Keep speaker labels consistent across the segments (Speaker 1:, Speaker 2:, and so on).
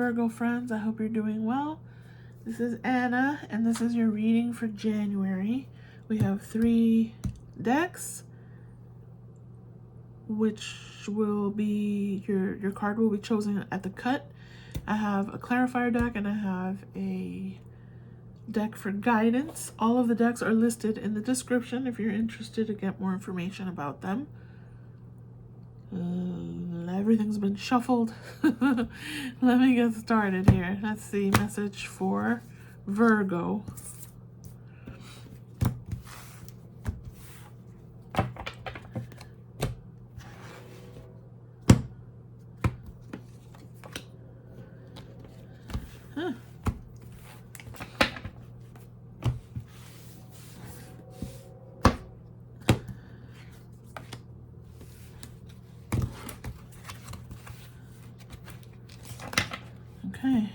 Speaker 1: Virgo friends. I hope you're doing well. This is Anna, and this is your reading for January. We have 3 decks, which will be, your card will be chosen at the cut. I have a clarifier deck, and I have a deck for guidance. All of the decks are listed in the description if you're interested to get more information about them. Everything's been shuffled. Let me get started here. That's the message for Virgo. Huh. Okay.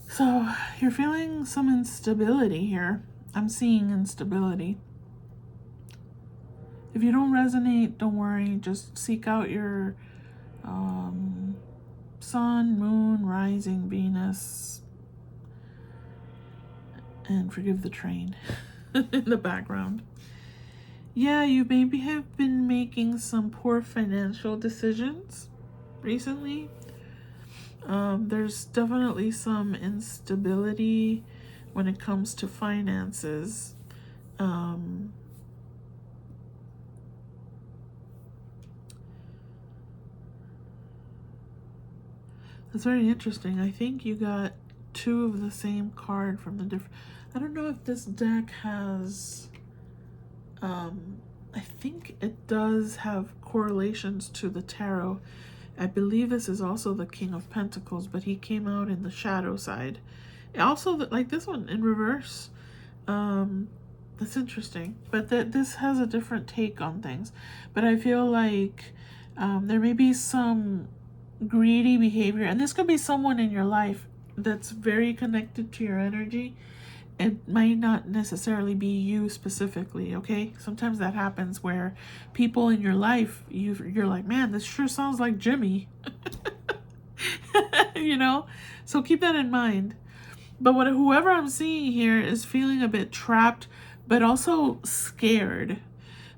Speaker 1: So you're feeling some instability here. I'm seeing instability. If you don't resonate, don't worry. Just seek out your sun, moon, rising, Venus, and forgive the train in the background. Yeah, you maybe have been making some poor financial decisions recently. There's definitely some instability when it comes to finances. That's very interesting. I think you got 2 of the same card from the different... I don't know if this deck has... I think it does have correlations to the tarot. I believe this is also the King of Pentacles, but he came out in the shadow side. Also, like this one in reverse. That's interesting. But this has a different take on things. But I feel like there may be some greedy behavior, and this could be someone in your life that's very connected to your energy. It might not necessarily be you specifically, okay? Sometimes that happens where people in your life, you're like, man, this sure sounds like Jimmy. You know? So keep that in mind. But whoever I'm seeing here is feeling a bit trapped, but also scared.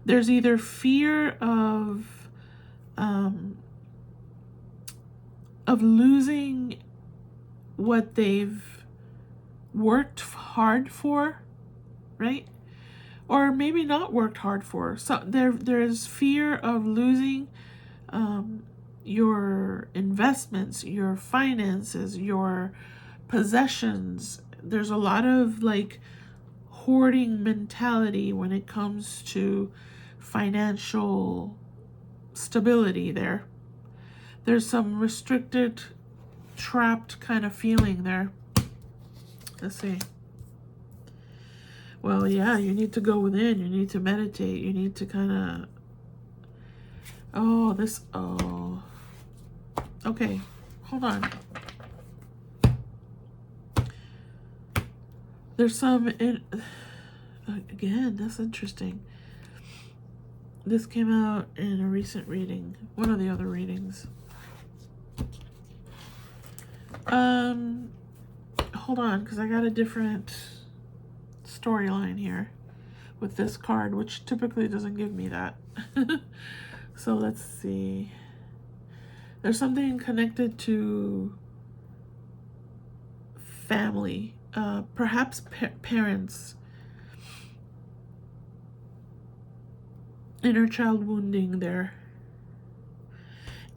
Speaker 1: There's either fear of losing what they've worked hard for, right? Or maybe not worked hard for. So there's fear of losing your investments, your finances, your possessions. There's a lot of like hoarding mentality when it comes to financial stability there. There's some restricted, trapped kind of feeling there. Let's see. Well, yeah, you need to go within. You need to meditate. You need to kind of... Oh. Okay, hold on. There's some... Again, that's interesting. This came out in a recent reading. One of the other readings. Hold on, because I got a different storyline here with this card, which typically doesn't give me that. So let's see. There's something connected to family, perhaps parents, inner child wounding there.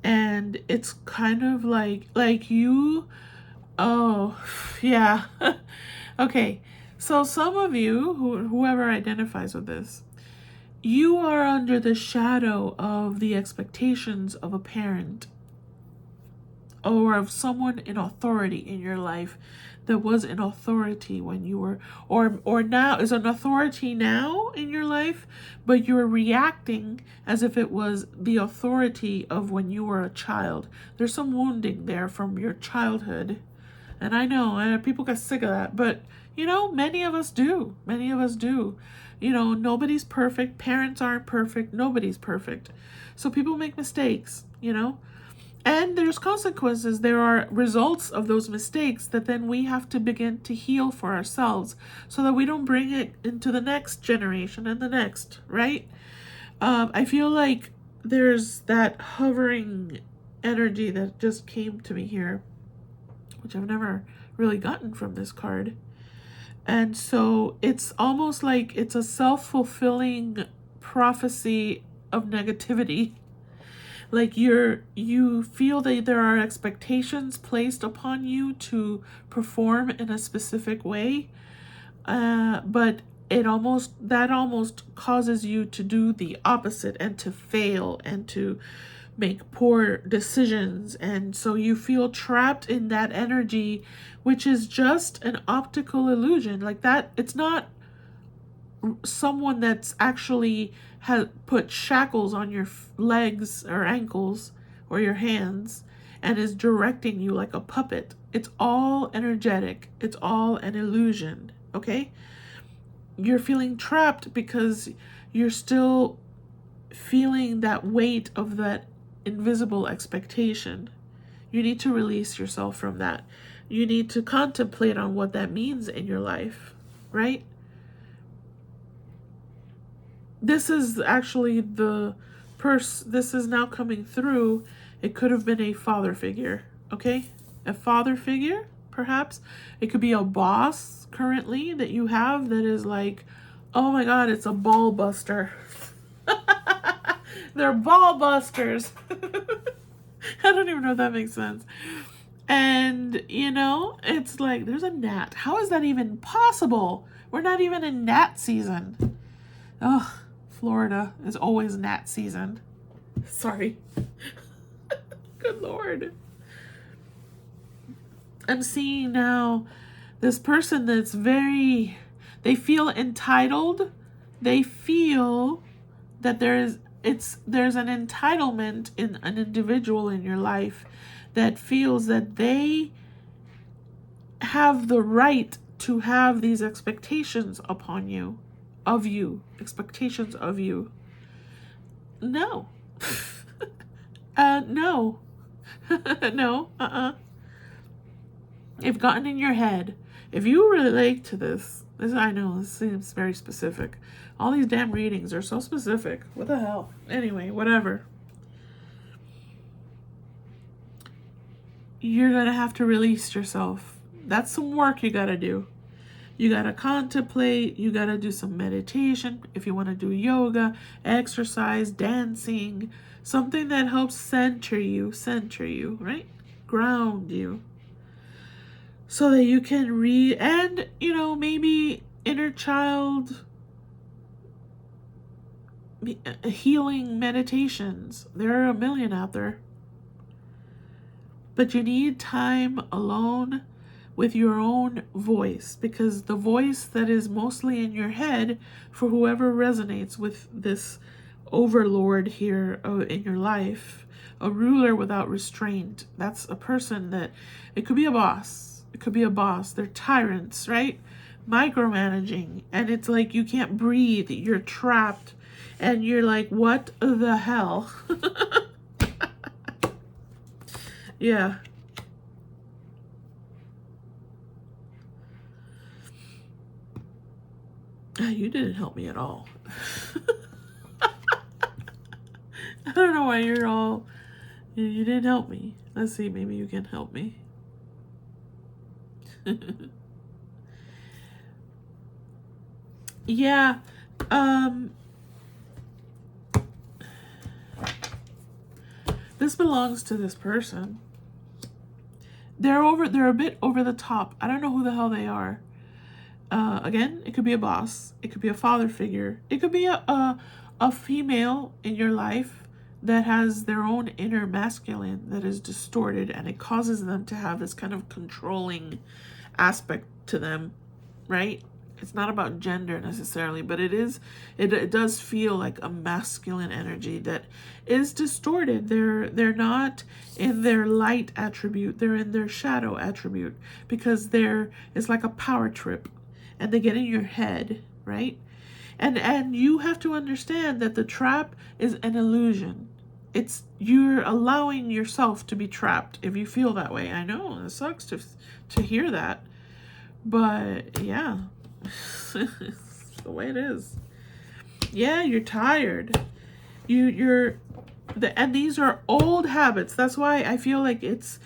Speaker 1: And it's kind of like you... Oh, yeah. Okay, so some of you, whoever identifies with this, you are under the shadow of the expectations of a parent. or of someone in authority in your life that was an authority when you were, or now is an authority now in your life, but you're reacting as if it was the authority of when you were a child. There's some wounding there from your childhood. And I know, and people get sick of that, but you know, many of us do. Many of us do. You know, nobody's perfect. Parents aren't perfect. Nobody's perfect. So people make mistakes, you know, and there's consequences. There are results of those mistakes that then we have to begin to heal for ourselves so that we don't bring it into the next generation and the next, right? I feel like there's that hovering energy that just came to me here, which I've never really gotten from this card. And so it's almost like it's a self-fulfilling prophecy of negativity. Like you feel that there are expectations placed upon you to perform in a specific way, but that almost causes you to do the opposite and to fail and to make poor decisions. And so you feel trapped in that energy, which is just an optical illusion. Like that, it's not someone that's actually has put shackles on your legs or ankles or your hands and is directing you like a puppet. It's all energetic. It's all an illusion, okay? You're feeling trapped because you're still feeling that weight of that invisible expectation. You need to release yourself from that. You need to contemplate on what that means in your life, right? This is actually this is now coming through. It could have been a father figure, okay? A father figure, perhaps. It could be a boss currently that you have that is like, oh my God, it's a ball buster. They're ball busters. I don't even know if that makes sense. And, you know, it's like, there's a gnat. How is that even possible? We're not even in gnat season. Oh, Florida is always gnat season. Sorry. Good Lord. I'm seeing now this person that's they feel entitled. They feel that there's an entitlement in an individual in your life that feels that they have the right to have these expectations upon you, expectations of you. No. No. No, You've gotten in your head. If you relate to this, I know this seems very specific. All these damn readings are so specific. What the hell? Anyway, whatever. You're going to have to release yourself. That's some work you got to do. You got to contemplate. You got to do some meditation. If you want to do yoga, exercise, dancing, something that helps center you, right? Ground you. So that you can read, and, you know, maybe inner child healing meditations. There are a million out there. But you need time alone with your own voice, because the voice that is mostly in your head, for whoever resonates with this overlord here in your life, a ruler without restraint, that's a person that, it could be a boss. It could be a boss. They're tyrants, right? Micromanaging. And it's like you can't breathe. You're trapped. And you're like, what the hell? Yeah. You didn't help me at all. I don't know why you're all... You didn't help me. Let's see, maybe you can help me. Yeah. This belongs to this person. They're a bit over the top. I don't know who the hell they are. Again, it could be a boss. It could be a father figure. It could be a female in your life that has their own inner masculine that is distorted, and it causes them to have this kind of controlling aspect to them, right? It's not about gender necessarily, but it does feel like a masculine energy that is distorted. They're not in their light attribute, they're in their shadow attribute, because it's like a power trip, and they get in your head, right? And you have to understand that the trap is an illusion. It's you're allowing yourself to be trapped if you feel that way. I know it sucks to hear that, but yeah. It's the way it is. Yeah, you're tired. And these are old habits. That's why I feel like it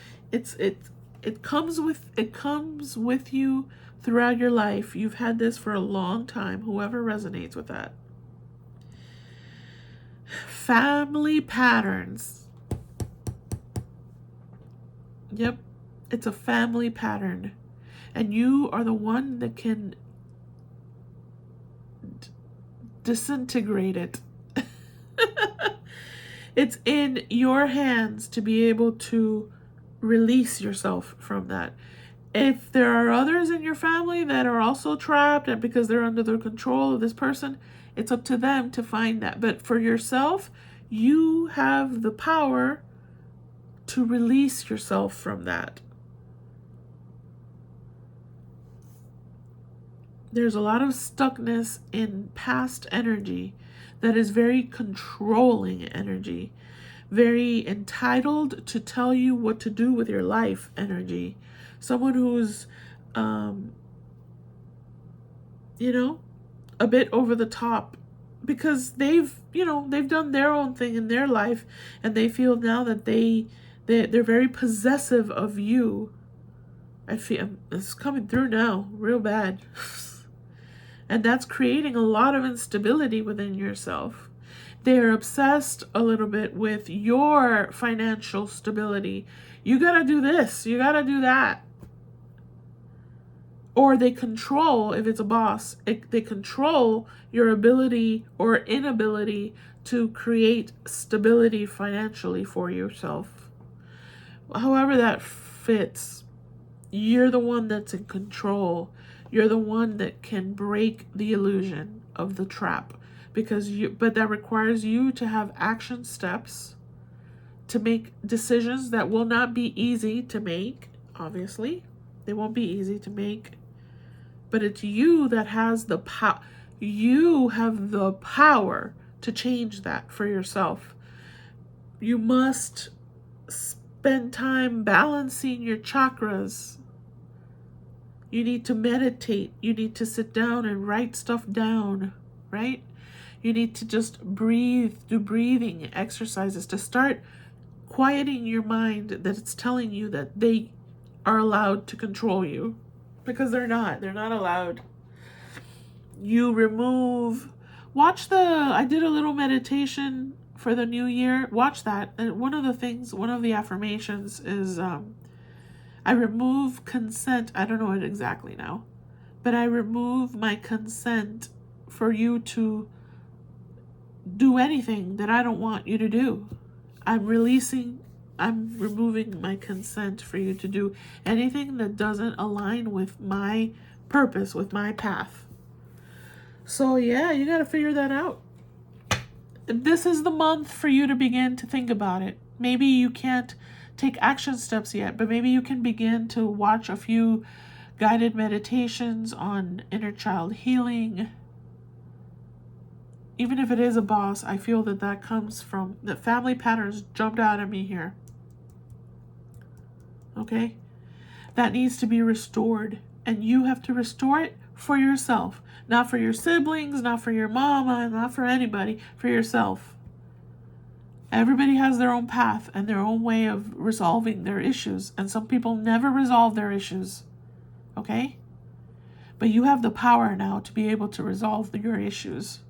Speaker 1: comes with you throughout your life. You've had this for a long time. Whoever resonates with that. Family patterns. Yep, it's a family pattern, and you are the one that can disintegrate it. It's in your hands to be able to release yourself from that. If there are others in your family that are also trapped, and because they're under the control of this person, it's up to them to find that. But for yourself, you have the power to release yourself from that. There's a lot of stuckness in past energy that is very controlling energy, very entitled to tell you what to do with your life energy. Someone who's, a bit over the top because they've done their own thing in their life, and they feel now that they're very possessive of you. I feel it's coming through now real bad. And that's creating a lot of instability within yourself. They're obsessed a little bit with your financial stability. You got to do this, you got to do that. Or they control, if it's a boss, they control your ability or inability to create stability financially for yourself. However that fits, you're the one that's in control. You're the one that can break the illusion of the trap, but that requires you to have action steps, to make decisions that will not be easy to make. Obviously, they won't be easy to make, but it's you that has the power. You have the power to change that for yourself. You must spend time balancing your chakras. You need to meditate. You need to sit down and write stuff down, right? You need to just breathe, do breathing exercises to start quieting your mind that it's telling you that they are allowed to control you, because they're not allowed. You I did a little meditation for the new year. Watch that. And one of the affirmations is, I remove consent. I don't know it exactly now, but I remove my consent for you to do anything that I don't want you to do. I'm removing my consent for you to do anything that doesn't align with my purpose, with my path. So yeah, you got to figure that out. This is the month for you to begin to think about it. Maybe you can't take action steps yet, but maybe you can begin to watch a few guided meditations on inner child healing. Even if it is a boss, I feel that comes from the family patterns jumped out at me here. Okay? That needs to be restored, and you have to restore it for yourself, not for your siblings, not for your mama, not for anybody, for yourself. Everybody has their own path and their own way of resolving their issues, and some people never resolve their issues, okay? But you have the power now to be able to resolve your issues,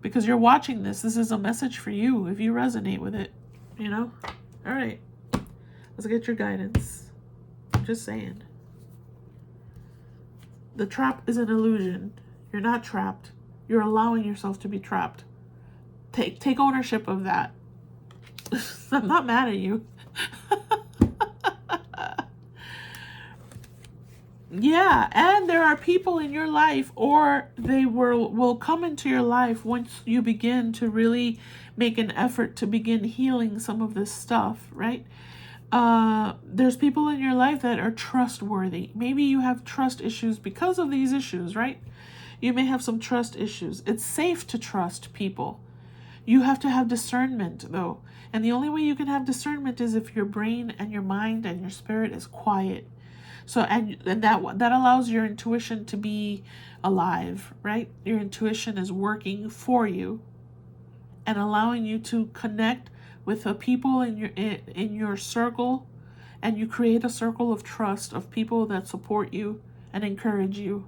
Speaker 1: because you're watching this. This is a message for you if you resonate with it, All right, let's get your guidance. I'm just saying. The trap is an illusion. You're not trapped. You're allowing yourself to be trapped. Take ownership of that. I'm not mad at you. Yeah, and there are people in your life, or they will come into your life once you begin to really make an effort to begin healing some of this stuff, right? There's people in your life that are trustworthy. Maybe you have trust issues because of these issues, right? You may have some trust issues. It's safe to trust people. You have to have discernment, though. And the only way you can have discernment is if your brain and your mind and your spirit is quiet. So and that allows your intuition to be alive, right? Your intuition is working for you and allowing you to connect with the people in your circle, and you create a circle of trust of people that support you and encourage you.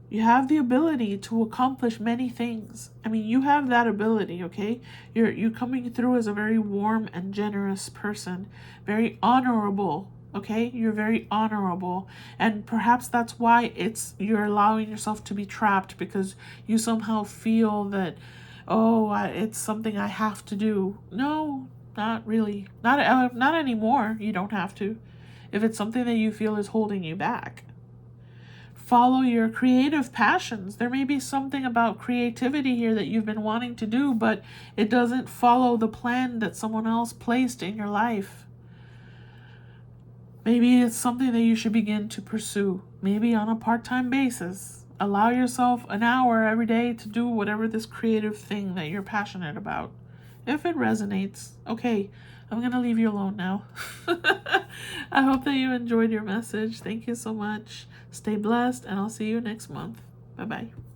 Speaker 1: You have the ability to accomplish many things. I mean, you have that ability, okay? You're coming through as a very warm and generous person, very honorable, okay? You're very honorable. And perhaps that's why you're allowing yourself to be trapped, because you somehow feel that, oh, it's something I have to do. No, not really. Not anymore. You don't have to. If it's something that you feel is holding you back. Follow your creative passions. There may be something about creativity here that you've been wanting to do, but it doesn't follow the plan that someone else placed in your life. Maybe it's something that you should begin to pursue, maybe on a part-time basis. Allow yourself an hour every day to do whatever this creative thing that you're passionate about. If it resonates, okay, I'm going to leave you alone now. I hope that you enjoyed your message. Thank you so much. Stay blessed, and I'll see you next month. Bye-bye.